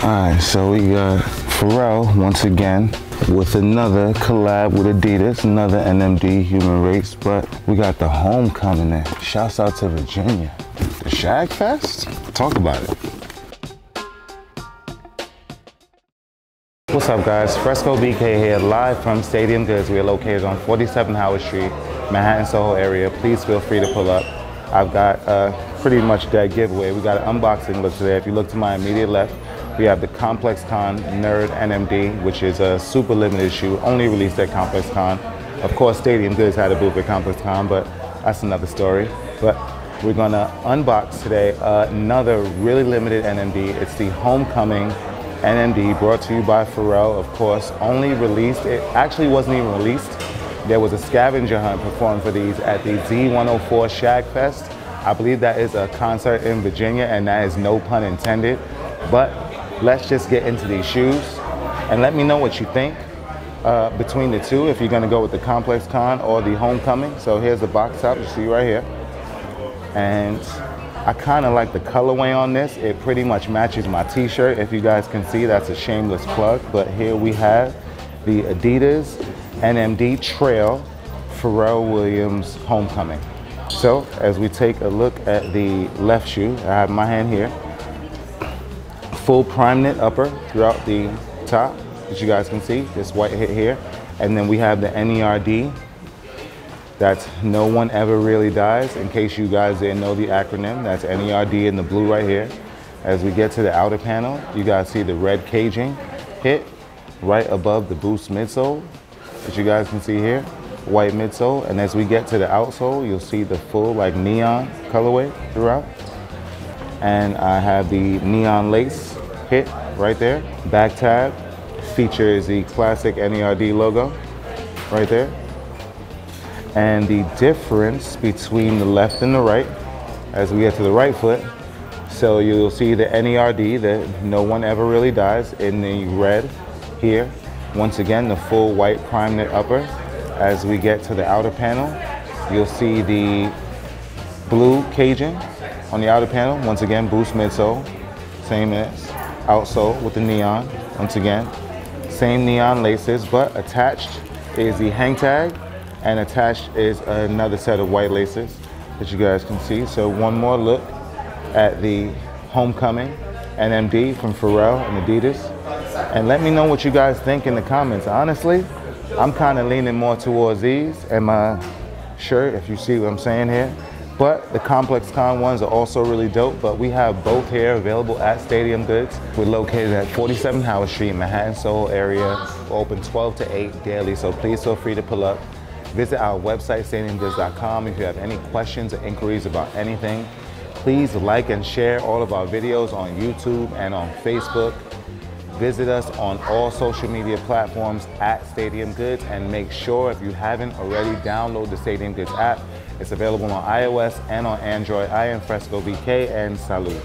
Alright, so we got Pharrell once again with another collab with Adidas, another NMD Human Race, but we got the homecoming there. Shouts out to Virginia. The Shag Fest? Talk about it. What's up guys, Fresco BK here, live from Stadium Goods. We are located on 47 Howard Street, Manhattan, Soho area. Please feel free to pull up. I've got a pretty much dead giveaway. We got an unboxing look today. If you look to my immediate left, we have the Complex Con N.E.R.D NMD, which is a super limited shoe, only released at Complex Con. Of course, Stadium Goods had a booth at Complex Con, but that's another story. But we're gonna unbox today another really limited NMD. It's the Homecoming NMD, brought to you by Pharrell, of course. Only released, it actually wasn't even released. There was a scavenger hunt performed for these at the Z104 Shag Fest. I believe that is a concert in Virginia, and that is no pun intended. But let's just get into these shoes and let me know what you think between the two, if you're gonna go with the Complex Con or the Homecoming. So here's the box top, you see right here. And I kind of like the colorway on this. It pretty much matches my t-shirt. If you guys can see, that's a shameless plug. But here we have the Adidas NMD Trail Pharrell Williams Homecoming. So as we take a look at the left shoe, I have my hand here. Full prime knit upper throughout the top, as you guys can see, this white hit here. And then we have the N.E.R.D. That's No One Ever Really Dies. In case you guys didn't know the acronym, that's N.E.R.D. in the blue right here. As we get to the outer panel, you guys see the red caging hit right above the Boost midsole, as you guys can see here, white midsole. And as we get to the outsole, you'll see the full like neon colorway throughout. And I have the neon lace hit right there. Back tab features the classic N.E.R.D. logo right there. And the difference between the left and the right, as we get to the right foot, so you'll see the N.E.R.D., the No One Ever Really Dies, in the red here. Once again, the full white prime knit upper. As we get to the outer panel, you'll see the blue caging on the outer panel. Once again, Boost midsole, same as outsole with the neon. Once again, same neon laces, but attached is the hang tag, and attached is another set of white laces that you guys can see. So one more look at the Homecoming NMD from Pharrell and Adidas. And let me know what you guys think in the comments. Honestly, I'm kind of leaning more towards these and my shirt, if you see what I'm saying here. But the Complex Con ones are also really dope, but we have both here available at Stadium Goods. We're located at 47 Howard Street, Manhattan, Soho area. We're open 12 to 8 daily, so please feel free to pull up. Visit our website, stadiumgoods.com. If you have any questions or inquiries about anything, please like and share all of our videos on YouTube and on Facebook. Visit us on all social media platforms at Stadium Goods, and make sure, if you haven't already, download the Stadium Goods app. It's available on iOS and on Android. I am Fresco BK, and salute.